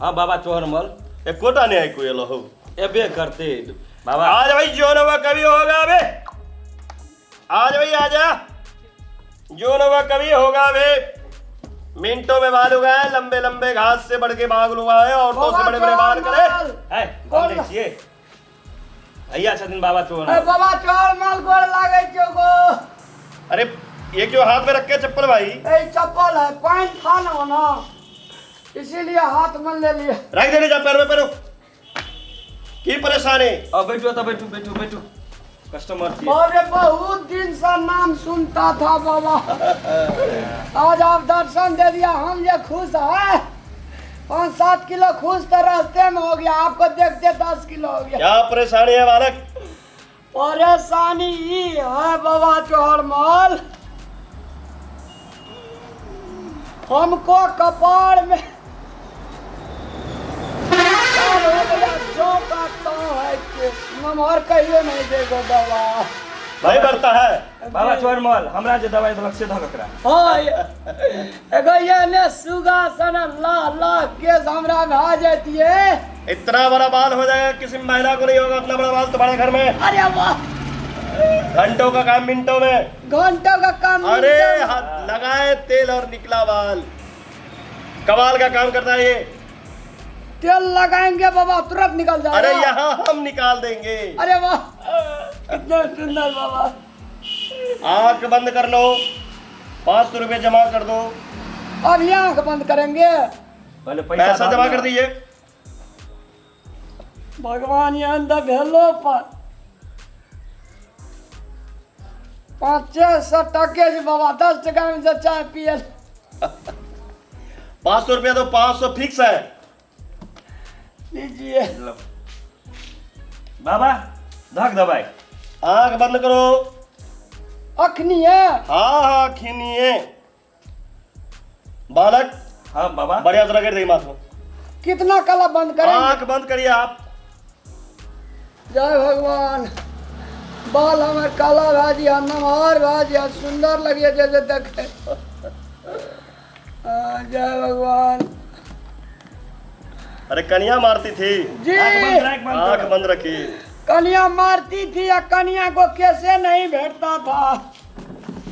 हाँ बाबा चोहरमल ए कोटा नहीं आई कोई लो हो एबे करते बाबा। आज भाई जो नवा कवि होगा बे, आज भाई आजा, जो नवा कवि होगा बे। मिनटों में बाल उगाए, लंबे लंबे घास से बढ़ के बाल उगाए, औरतों से बड़े बड़े बाल करे। है कौन देखिए भैया छथिन बाबा चोहरमल। बाबा चोहरमल गोड़ लागे चोगो। अरे ये क्यों हाथ में रखे चप्पल भाई? ए चप्पल है, पैंट था ना इसीलिए हाथ में ले लिया। रख देने जा पैर में पैरो की परेशानी। अब बैठो तो बैठो बैठो बैठो कस्टमर थी। अरे बहुत दिन से नाम सुनता था बाबा, आज आप दर्शन दे दिया, हम ये खुश है। 5-7 किलो खुश तो रास्ते में हो गया, आपको देखते 10 किलो हो गया। क्या परेशानी है बालक? परेशानी ये है बाबा चोहरमल, हमको कपाड़ में जो काटता है कि नंबर कहिए नहीं देगो बाबा। भाई बढ़ता है बाबा चोहरमल हमरा जे दवाई देलक से धकरा। हां एगो ये ने सुगासन ला ला केस हमरा में आ जाती है। इतना बड़ा बाल हो जाएगा, किसी महिला को नहीं होगा इतना बड़ा बाल तुम्हारे घर में। अरे वाह, घंटों का काम मिनटों में, घंटों का काम। अरे हाथ लगाए तेल और निकला बाल, कमाल का काम करता है ये। तेल लगाएंगे बाबा तुरंत निकल जाएगा। अरे यहाँ हम निकाल देंगे। अरे वाह कितना सुंदर बाबा। आंख बंद कर लो, 500 रुपए जमा कर दो। अब ये आंख बंद करेंगे, पहले पैसा जमा कर दीजिए। भगवान ये अंदर भेलो पर 500 टके जी बाबा, 10 टका में से चाय पिए। 500 रुपया तो 500 फिक्स है। लीजिए बाबा धक दवाई। आंख बंद करो। अखनी है। हाँ हाँ खीनिए बालक। हाँ बाबा बढ़िया तरह कर देगी माथो। कितना कला बंद करेंगे? आंख बंद करिए आप। जय भगवान, बाल हमें काला भाजिया, नमहर भाजिया, सुंदर लगे जैसे देखे। जय भगवान। अरे कन्या मारती थी जी आंख बंद रखी। कन्या मारती थी या कन्या को कैसे नहीं भेटता था।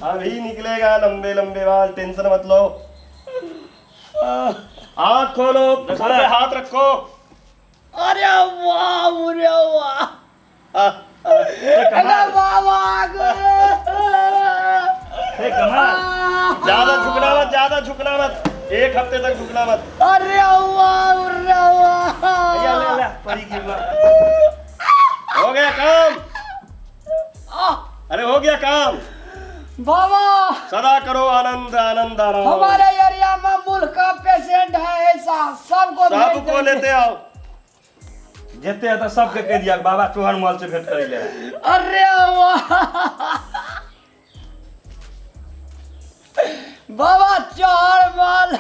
अभी निकलेगा लंबे लंबे बाल, टेंशन मत लो। आंख खोलो, सर पे हाथ रखो। अरे वाह, अरे वाह, अरे बाबा ज्यादा झुकना मत, ज्यादा झुकना मत, 1 हफ्ते तक झुकना मत। अरे वाह, अरे वाह, हो गया काम। अरे हो गया काम। बाबा सदा करो आनंद आनंद आनंद। हमारे एरिया में मुल्क का पेशेंट है ऐसा, सबको लेते आओ। जेते है तो सबके कह दिया बाबा चोहरमल से भेंट कर ले। अरे वाह बाबा चोहरमल,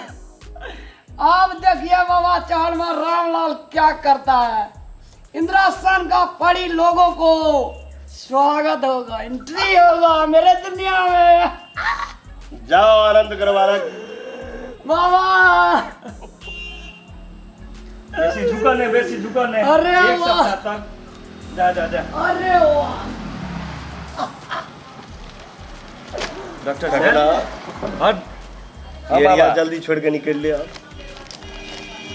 आप देखिए बाबा चोहरमल रामलाल क्या करता है। इंद्रासन का पड़ी लोगों को स्वागत होगा, एंट्री होगा मेरे दुनिया में। जाओ आनंद करो बालक। बाबा बेसी झुकने बेसी झुकने। अरे एक वाह। सप्ताह तक जा जा जा। अरे वाह, डॉक्टर हट बाबा जल्दी छोड़ के निकल लिया।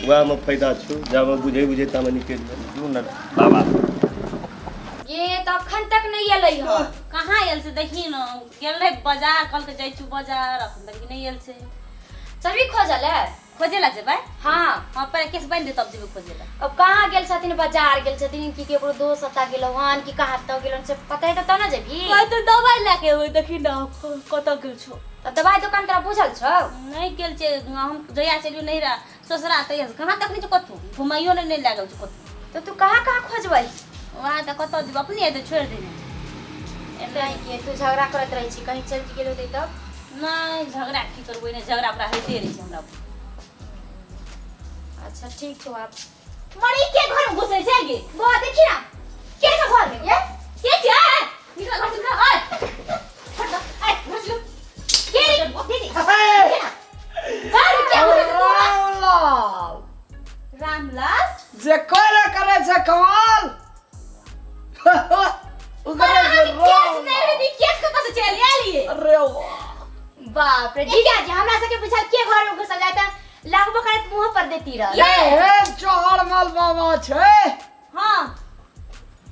वह में फायदा छु, जब मैं बुझे बुझे ता में निकल लिया। बाबा ये तो अखन तक नहीं एलै ह। कहाँ एल से देखी न, गेलै बाजार, कल के जाइ छु बाजार, अखन तक नहीं एल से। सभी खोजल है। खोजेला जेबै। हाँ हां पर केस बन दे तब जेबै खोजेला। अब कहाँ गेल छथिन, बाजार गेल छथिन कि केकरो दोस्त अता गेल हन कि कहाँ त गेलन से पता है त ना जेबी। मैं तो दवाई लेके होय, देखी न कत गेल छौ। त दवाई दुकान तोरा बुझल छौ? नहीं गेल छे, हम जया चलियो नहीं रहा ससुरा तैया कहाँ तक नहीं छ कथु घुमाइयो नहीं लागल छ कथु। तो तू कहाँ खोजबै? वहां त कत जेबै, अपने है तो छोड़ देने। नहीं कि तू झगड़ा करत रही छी, कहीं चल गेल होते तब? नहीं झगड़ा की करबै, नहीं झगड़ा अपना होते रही हमरा। अच्छा ठीक छौ। आप मरी के घर में घुसे छै गे? वो देखी ना के छ घर में ये के छै? निकल घर से निकल। ओए हट ए घर से के दीदी हे घर क्या घुसे छै तू? रामलाल, रामलाल जे कोई करे से कमाल उगरे जे केस नहीं रही केस को कैसे चल लिए अरे वाह बाप रे जीजा जी हमरा सबके पूछा के घर में घुसल जाता लागबो करत मुंह पर देती रह ये है चौहर माल बाबा छे। हां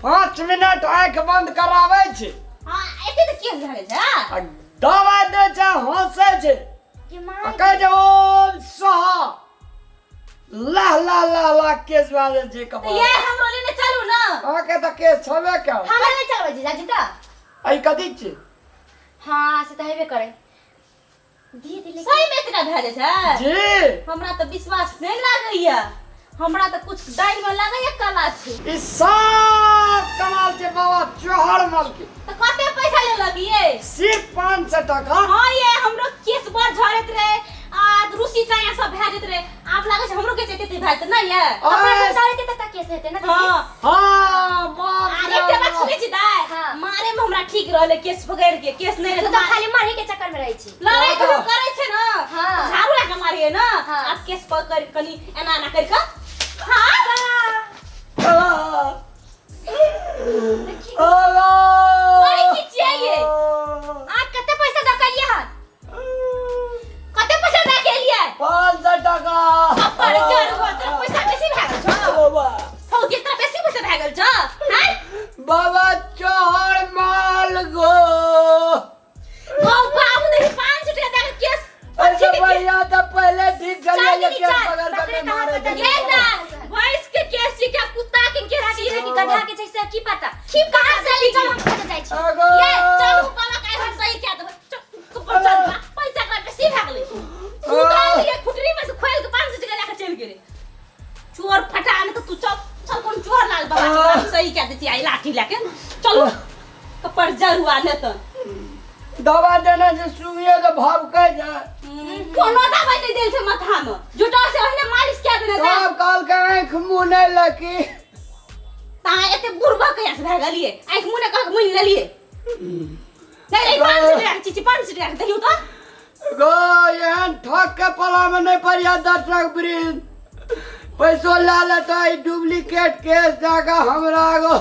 5 मिनट आंख बंद करावे छे। हां एते तो केस धरे छै आ दवाई दे छे हंसे छे के मां कह जो सहा ला ला ला ला केस वाले जे तो कपा ये हमरो लेने चलू ना आके त केस छबे क्या हमरा ले चलबे जीजा जी त आई कदी छे हां से त हेबे करे दी दिले सही में इतना धरे छै जी हमरा तो विश्वास नहीं लागैया हमरा तो कुछ डाइल में लागैया कला छै ई सब कमाल छे बाबा चौहर माल के तो कते पैसा ले लगिए सिर्फ 500 टका। हां ये हमरो केस बड़ झरत रहे आ रूसी चाया सब भै जत रहे आप लागे छै हमरो के एते भै त नहीं है हमरा से डालते त केस हेते ना हां हां बाप अरे के बात सुनै छी दाय हाँ। मारे में हमरा ठीक रहले केस पकड़ के केस नहीं तू रहे तो खाली मारे के चक्कर में रहै छी लड़ाई तो करे छै ना हाँ। झाड़ू लगा मारिए ना हाँ। आप केस पकड़ कनी एना एना कर के हां बड़ी की चाहिए आज कते पैसा दकलिए हन कते पैसा दे के लिए 500 टका पर कर तेरा पैसा बेसी भै गेल छ बाबा हो कितना बेसी पैसा भै गेल छ हैं बाबा चौहर माल गो ओ बाबू देखी 500 टका दे के केस ऐसे बढ़िया तो पहले ठीक चल चल, ये चल, केस चल, पकड़ बकरे के कहाँ मारे पकड़ थे। ये ना भैंस के केस छी क्या कुत्ता के केस छी कि गधा के जैसे की पता की कहां से ली चल हम पता जाई छी अगो ये चलू बाबा काय हम सही क्या दे चल पैसा का बेसी भै गेलै सुता लिए खुटरी में से खोल के 500 टका लेके चल गेले चोर फटाने तो तू चल चल कौन चोर लाल बाबा हम सही क्या देती आई लाठी लेके चलो कपड़ जरुआ ने तो दवा देना से सुइए तो भाव के जा कोनो दवाई नहीं देल छै माथा में जुटा से ओहने मालिश क्या देने दे सब काल के आंख मुने लकी ता एते बुरबा कया से भै गेलिए आंख मुने कह के मुन लेलिए नहीं 500 टका चीची 500 टका दहियो तो गो यहन ठक के पला में नहीं परिया 10 लाख ब्रिज पैसो ला लेता है डुप्लीकेट केस जागा हमरा गो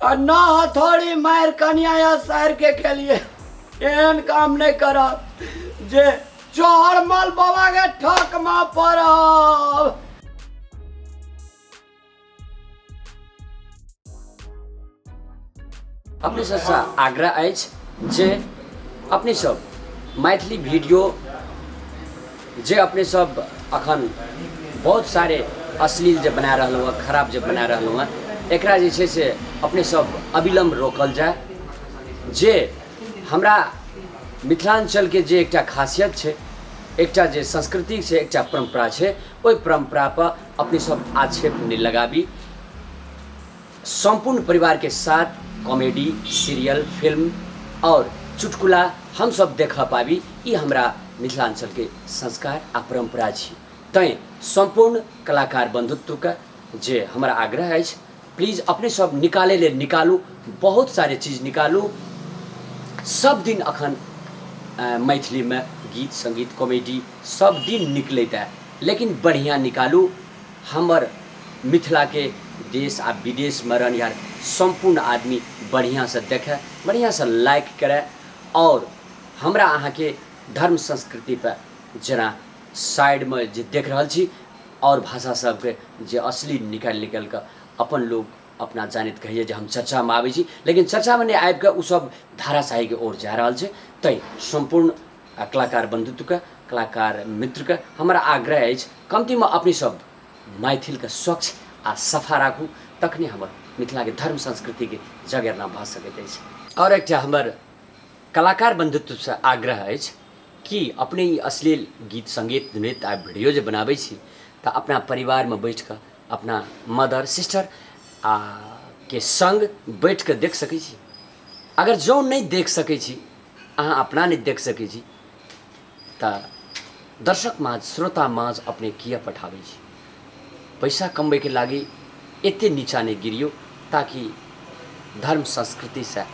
और ना हथौड़ी मार कनिया या शहर के लिए एहन काम नहीं करा जे चौहर माल बाबा के ठक में पड़ब। अपने सबसे आग्रह अछि जे अपने सब मैथिली वीडियो जे अपने सब अखन बहुत सारे अश्लील जे बना रहलहुँ हँ खराब जे बना रहलहुँ हँ एकरा जे छै से अपने सब अविलंब रोकल जाए। जे हमरा मिथिलांचल के जे एकटा खासियत छै एकटा जे संस्कृति छै एकटा परंपरा छै ओहि परंपरा पर अपने सब आक्षेप नहीं लगाबी। संपूर्ण परिवार के साथ कॉमेडी सीरियल फिल्म और चुटकुला हम सब देख पाबी ई हमरा मिथिलांचल के संस्कार आ परंपरा छी। तैं संपूर्ण कलाकार बंधुत्व का जे हमारा आग्रह है प्लीज अपने सब निकाले ले निकालू बहुत सारे चीज निकालू। सब दिन अखन मैथिली में गीत संगीत कॉमेडी सब दिन निकलता है लेकिन बढ़िया निकालू। हमर मिथिला के देश आ विदेश में रहन यार संपूर्ण आदमी बढ़िया से देखे बढ़िया से लाइक करे और हमरा अहाँ के धर्म संस्कृति पर जना साइड में जे देख रहल छी और भाषा सब के जे असली निकाल के अपन लोग अपना जानित कहिए जे हम चर्चा में आबै छी लेकिन चर्चा में नहीं आबि के उ सब धाराशाही के ओर जा रहल छै। तै संपूर्ण कलाकार बंधुत्व के कलाकार मित्र के हमारा आग्रह है कमती में अपने सब मैथिल के स्वच्छ आ सफा राखू तखने हमर मिथिला के धर्म संस्कृति के जगेरना भऽ सकैत अछि। और एकटा हमर कलाकार बंधुत्व से आग्रह है कि अपने ई अश्लील गीत संगीत नृत्य आ वीडियो जे बनाबै छी तऽ अपना परिवार में बैठ कर अपना मदर सिस्टर आ के संग बैठ कर देख सकै छी। अगर जो नहीं देख सकै छी अहाँ अपना नहीं देख सकै छी तऽ दर्शक माझ श्रोता माझ अपने किया पठाबै छी। पैसा कमबै के लागि एते नीचा नहीं गिरियो ताकि धर्म संस्कृति से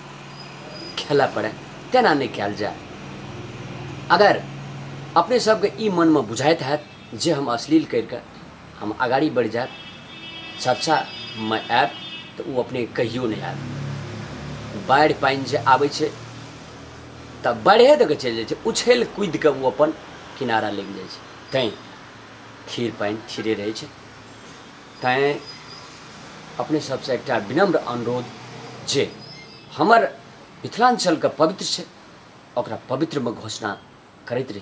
खेला पड़े तेना नहीं कयल जाए। अगर अपने सबके ई मन में बुझाइत हैत जे हम अश्लील करके हम अगाडि बढ़ जाए चर्चामे आयब तऽ ओ अपने कहियो नहि आयब। बाढ़ि पानि जे आबै छै तऽ बाढ़े दऽ कऽ चलि जाइ छै, उछैल कूदि कऽ ओ अपन किनारा लागि जाइ छै। तैँ खीर पानि खीरे रहै छै। तैँ अपने सबसँ एकटा विनम्र अनुरोध जे हमर मिथिलाञ्चलके पवित्र छै ओकरा पवित्रमे घोषणा करैत रही।